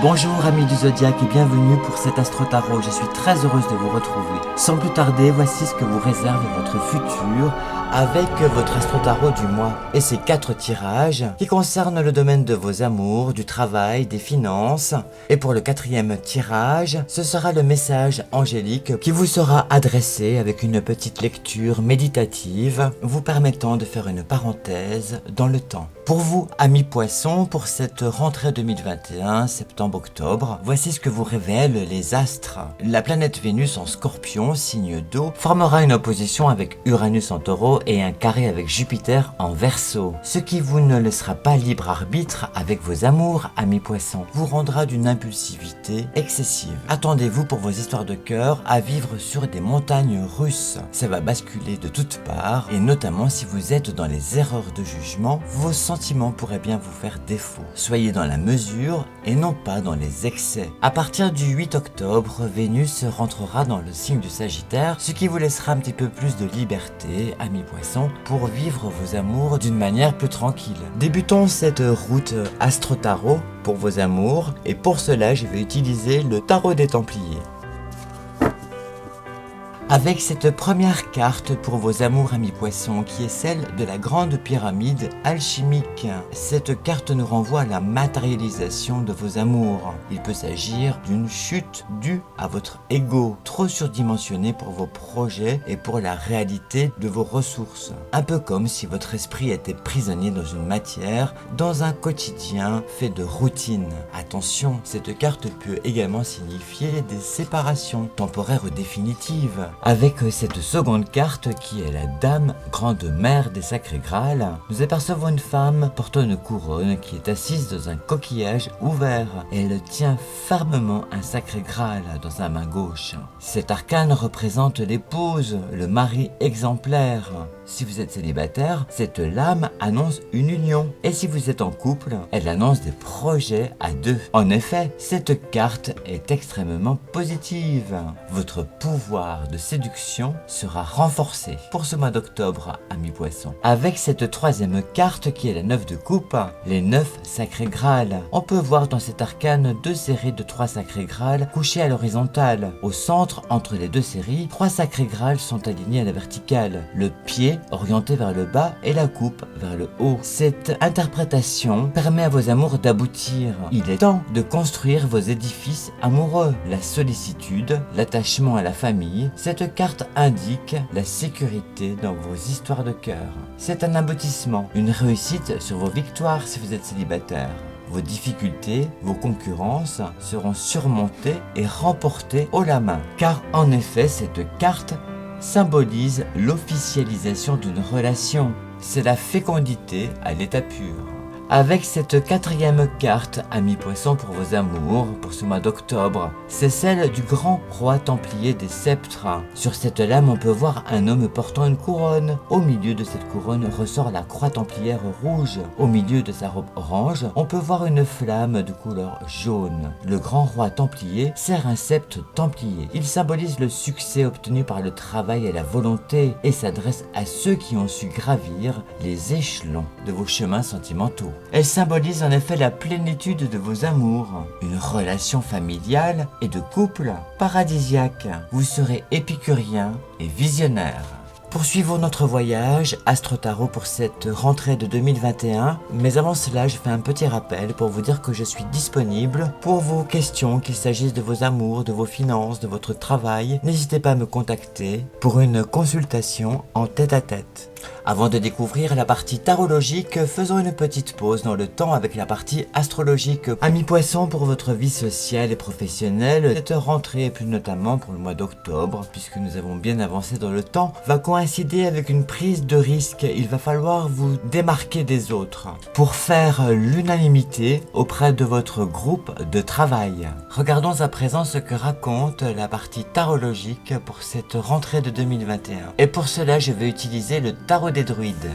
Bonjour amis du Zodiaque et bienvenue pour cet Astro Tarot, je suis très heureuse de vous retrouver. Sans plus tarder, voici ce que vous réserve votre futur avec votre Astro Tarot du mois. Et ces 4 tirages qui concernent le domaine de vos amours, du travail, des finances. Et pour le 4e tirage, ce sera le message angélique qui vous sera adressé avec une petite lecture méditative vous permettant de faire une parenthèse dans le temps. Pour vous, amis poissons, pour cette rentrée 2021, septembre-octobre, voici ce que vous révèlent les astres. La planète Vénus en Scorpion, signe d'eau, formera une opposition avec Uranus en Taureau et un carré avec Jupiter en Verseau. Ce qui vous ne laissera pas libre arbitre avec vos amours, amis poissons, vous rendra d'une impulsivité excessive. Attendez-vous pour vos histoires de cœur à vivre sur des montagnes russes. Ça va basculer de toutes parts et notamment si vous êtes dans les erreurs de jugement, vos sentiments pourraient bien vous faire défaut. Soyez dans la mesure et non pas dans les excès. À partir du 8 octobre, Vénus rentrera dans le signe du Sagittaire, ce qui vous laissera un petit peu plus de liberté, amis poissons, pour vivre vos amours d'une manière plus tranquille. Débutons cette route Astro Tarot pour vos amours et pour cela je vais utiliser le Tarot des Templiers. Avec cette première carte pour vos amours amis poissons qui est celle de la grande pyramide alchimique. Cette carte nous renvoie à la matérialisation de vos amours. Il peut s'agir d'une chute due à votre ego, trop surdimensionné pour vos projets et pour la réalité de vos ressources. Un peu comme si votre esprit était prisonnier dans une matière, dans un quotidien fait de routine. Attention, cette carte peut également signifier des séparations temporaires ou définitives. Avec cette seconde carte qui est la Dame Grande Mère des Sacrés Grâles, nous apercevons une femme portant une couronne qui est assise dans un coquillage ouvert. Elle tient fermement un Sacré Graal dans sa main gauche. Cet arcane représente l'épouse, le mari exemplaire. Si vous êtes célibataire, cette lame annonce une union. Et si vous êtes en couple, elle annonce des projets à deux. En effet, cette carte est extrêmement positive. Votre pouvoir de séduction sera renforcé pour ce mois d'octobre, amis poissons. Avec cette troisième carte qui est la 9 de coupe, les 9 sacrés Graals. On peut voir dans cet arcane 2 séries de 3 sacrés Graals couchés à l'horizontale. Au centre, entre les 2 séries, 3 sacrés Graals sont alignés à la verticale. Le pied orienté vers le bas et la coupe vers le haut. Cette interprétation permet à vos amours d'aboutir. Il est temps de construire vos édifices amoureux. La sollicitude, l'attachement à la famille, cette carte indique la sécurité dans vos histoires de cœur. C'est un aboutissement, une réussite sur vos victoires si vous êtes célibataire. Vos difficultés, vos concurrences seront surmontées et remportées haut la main. Car en effet, cette carte symbolise l'officialisation d'une relation. C'est la fécondité à l'état pur. Avec cette 4e carte, amis poissons pour vos amours, pour ce mois d'octobre, c'est celle du grand roi templier des sceptres. Sur cette lame, on peut voir un homme portant une couronne. Au milieu de cette couronne ressort la croix templière rouge. Au milieu de sa robe orange, on peut voir une flamme de couleur jaune. Le grand roi templier serre un sceptre templier. Il symbolise le succès obtenu par le travail et la volonté et s'adresse à ceux qui ont su gravir les échelons de vos chemins sentimentaux. Elle symbolise en effet la plénitude de vos amours, une relation familiale et de couple paradisiaque. Vous serez épicurien et visionnaire. Poursuivons notre voyage Astro Tarot pour cette rentrée de 2021, mais avant cela je fais un petit rappel pour vous dire que je suis disponible pour vos questions, qu'il s'agisse de vos amours, de vos finances, de votre travail. N'hésitez pas à me contacter pour une consultation en tête-à-tête. Avant de découvrir la partie tarologique, faisons une petite pause dans le temps avec la partie astrologique. Amis poissons, pour votre vie sociale et professionnelle, cette rentrée et plus notamment pour le mois d'octobre, puisque nous avons bien avancé dans le temps, va coïncider avec une prise de risque. Il va falloir vous démarquer des autres pour faire l'unanimité auprès de votre groupe de travail. Regardons à présent ce que raconte la partie tarologique pour cette rentrée de 2021. Et pour cela, je vais utiliser le tarot des druides.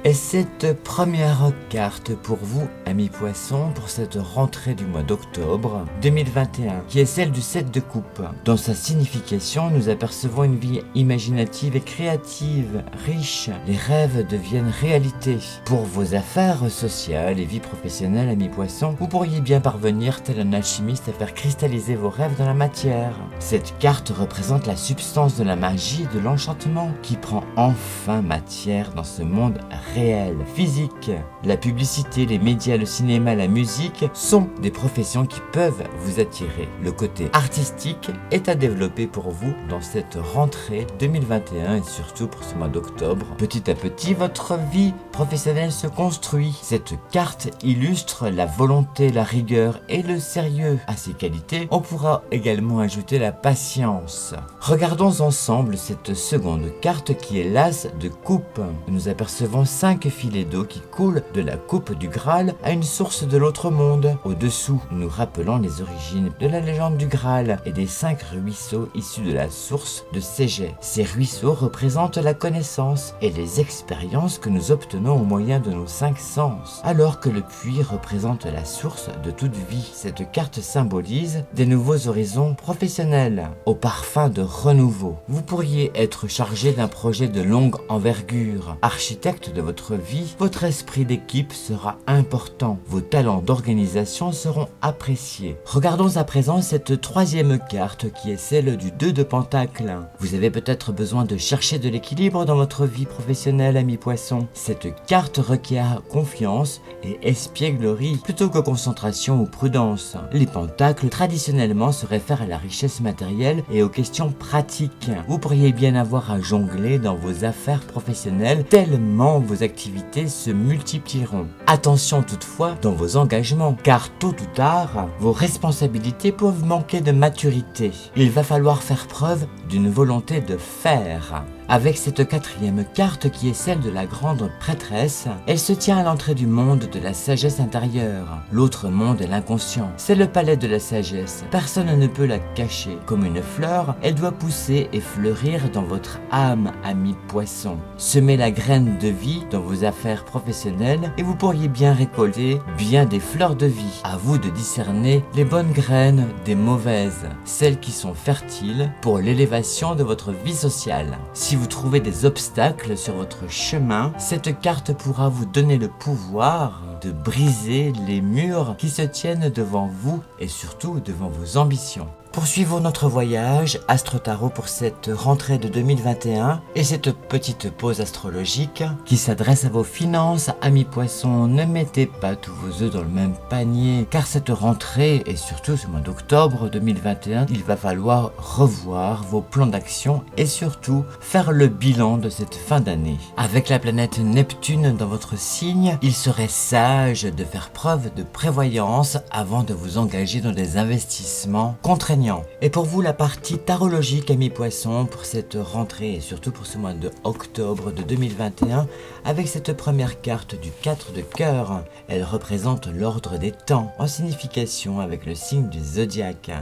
Et cette première carte pour vous, amis poissons, pour cette rentrée du mois d'octobre 2021, qui est celle du 7 de coupe. Dans sa signification, nous apercevons une vie imaginative et créative, riche. Les rêves deviennent réalité. Pour vos affaires sociales et vie professionnelle, amis poissons, vous pourriez bien parvenir, tel un alchimiste, à faire cristalliser vos rêves dans la matière. Cette carte représente la substance de la magie et de l'enchantement qui prend enfin matière dans ce monde réel, physique. La publicité, les médias, le cinéma, la musique sont des professions qui peuvent vous attirer. Le côté artistique est à développer pour vous dans cette rentrée 2021 et surtout pour ce mois d'octobre. Petit à petit, votre vie professionnelle se construit. Cette carte illustre la volonté, la rigueur et le sérieux. À ces qualités, on pourra également ajouter la patience. Regardons ensemble cette seconde carte qui est l'As de coupe. Nous apercevons 5 filets d'eau qui coulent de la coupe du Graal à une source de l'autre monde. Au-dessous, nous rappelons les origines de la légende du Graal et des 5 ruisseaux issus de la source de Ségé. Ces ruisseaux représentent la connaissance et les expériences que nous obtenons au moyen de nos 5 sens, alors que le puits représente la source de toute vie. Cette carte symbolise des nouveaux horizons professionnels, au parfum de renouveau. Vous pourriez être chargé d'un projet de longue envergure. Architecte de votre vie, votre esprit d'équipe sera important. Vos talents d'organisation seront appréciés. Regardons à présent cette troisième carte qui est celle du 2 de Pentacle. Vous avez peut-être besoin de chercher de l'équilibre dans votre vie professionnelle, amis poissons. Cette carte requiert confiance et espièglerie plutôt que concentration ou prudence. Les pentacles traditionnellement se réfèrent à la richesse matérielle et aux questions pratiques. Vous pourriez bien avoir à jongler dans vos affaires professionnelles tellement vos activités se multiplieront. Attention toutefois dans vos engagements, car tôt ou tard, vos responsabilités peuvent manquer de maturité. Il va falloir faire preuve d'une volonté de faire. Avec cette quatrième carte qui est celle de la grande prêtresse, elle se tient à l'entrée du monde de la sagesse intérieure. L'autre monde est l'inconscient. C'est le palais de la sagesse. Personne ne peut la cacher. Comme une fleur, elle doit pousser et fleurir dans votre âme, ami poisson. Semez la graine de vie dans vos affaires professionnelles et vous pourriez bien récolter bien des fleurs de vie. À vous de discerner les bonnes graines des mauvaises, celles qui sont fertiles pour l'élévation de votre vie sociale. Si vous trouvez des obstacles sur votre chemin, cette carte pourra vous donner le pouvoir de briser les murs qui se tiennent devant vous et surtout devant vos ambitions. Poursuivons notre voyage Astro Tarot pour cette rentrée de 2021 et cette petite pause astrologique qui s'adresse à vos finances, amis poissons. Ne mettez pas tous vos œufs dans le même panier car cette rentrée et surtout ce mois d'octobre 2021, il va falloir revoir vos plans d'action et surtout faire le bilan de cette fin d'année. Avec la planète Neptune dans votre signe, il serait sage de faire preuve de prévoyance avant de vous engager dans des investissements contraignants. Et pour vous, la partie tarologique, amis poissons, pour cette rentrée et surtout pour ce mois de octobre de 2021, avec cette première carte du 4 de cœur, elle représente l'ordre des temps, en signification avec le signe du zodiaque.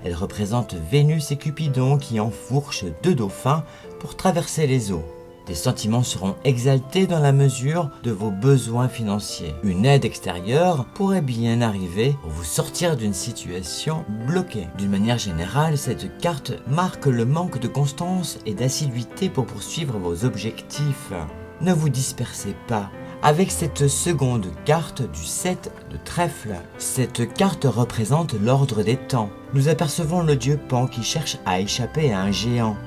Elle représente Vénus et Cupidon qui enfourchent 2 dauphins pour traverser les eaux. Les sentiments seront exaltés dans la mesure de vos besoins financiers. Une aide extérieure pourrait bien arriver pour vous sortir d'une situation bloquée. D'une manière générale, cette carte marque le manque de constance et d'assiduité pour poursuivre vos objectifs. Ne vous dispersez pas. Avec cette seconde carte du 7 de trèfle, cette carte représente l'ordre des temps. Nous apercevons le dieu Pan qui cherche à échapper à un géant.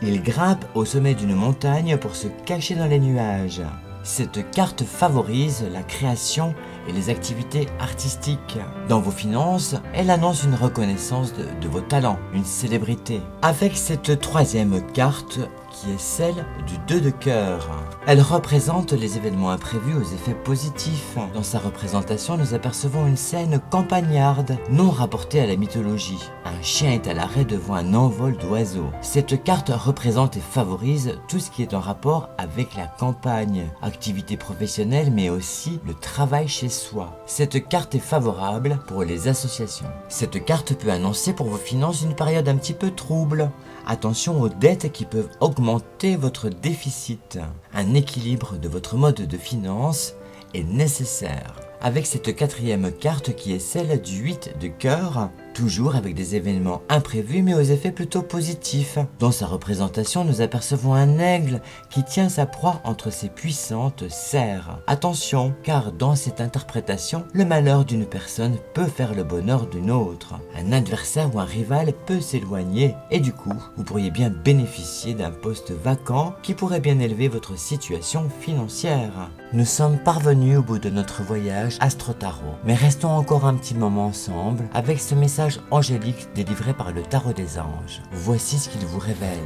Il grimpe au sommet d'une montagne pour se cacher dans les nuages. Cette carte favorise la création et les activités artistiques. Dans vos finances, elle annonce une reconnaissance de vos talents, une célébrité. Avec cette troisième carte, qui est celle du 2 de cœur. Elle représente les événements imprévus aux effets positifs. Dans sa représentation, nous apercevons une scène campagnarde, non rapportée à la mythologie. Un chien est à l'arrêt devant un envol d'oiseaux. Cette carte représente et favorise tout ce qui est en rapport avec la campagne, activité professionnelle, mais aussi le travail chez soi. Cette carte est favorable pour les associations. Cette carte peut annoncer pour vos finances une période un petit peu trouble. Attention aux dettes qui peuvent augmenter votre déficit. Un équilibre de votre mode de finance est nécessaire. Avec cette quatrième carte qui est celle du 8 de cœur, toujours avec des événements imprévus mais aux effets plutôt positifs. Dans sa représentation, nous apercevons un aigle qui tient sa proie entre ses puissantes serres. Attention, car dans cette interprétation, le malheur d'une personne peut faire le bonheur d'une autre. Un adversaire ou un rival peut s'éloigner et du coup, vous pourriez bien bénéficier d'un poste vacant qui pourrait bien élever votre situation financière. Nous sommes parvenus au bout de notre voyage Astro Tarot, mais restons encore un petit moment ensemble avec ce message angélique délivré par le tarot des anges. Voici ce qu'il vous révèle.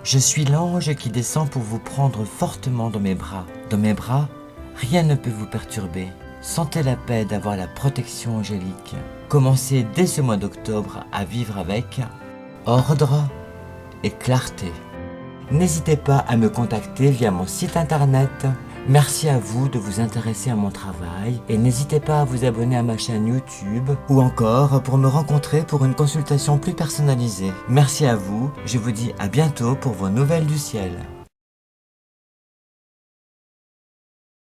Je suis l'ange qui descend pour vous prendre fortement dans mes bras. Dans mes bras, rien ne peut vous perturber. Sentez la paix d'avoir la protection angélique. Commencez dès ce mois d'octobre à vivre avec ordre et clarté. N'hésitez pas à me contacter via mon site internet. Merci à vous de vous intéresser à mon travail et n'hésitez pas à vous abonner à ma chaîne YouTube ou encore pour me rencontrer pour une consultation plus personnalisée. Merci à vous, je vous dis à bientôt pour vos nouvelles du ciel.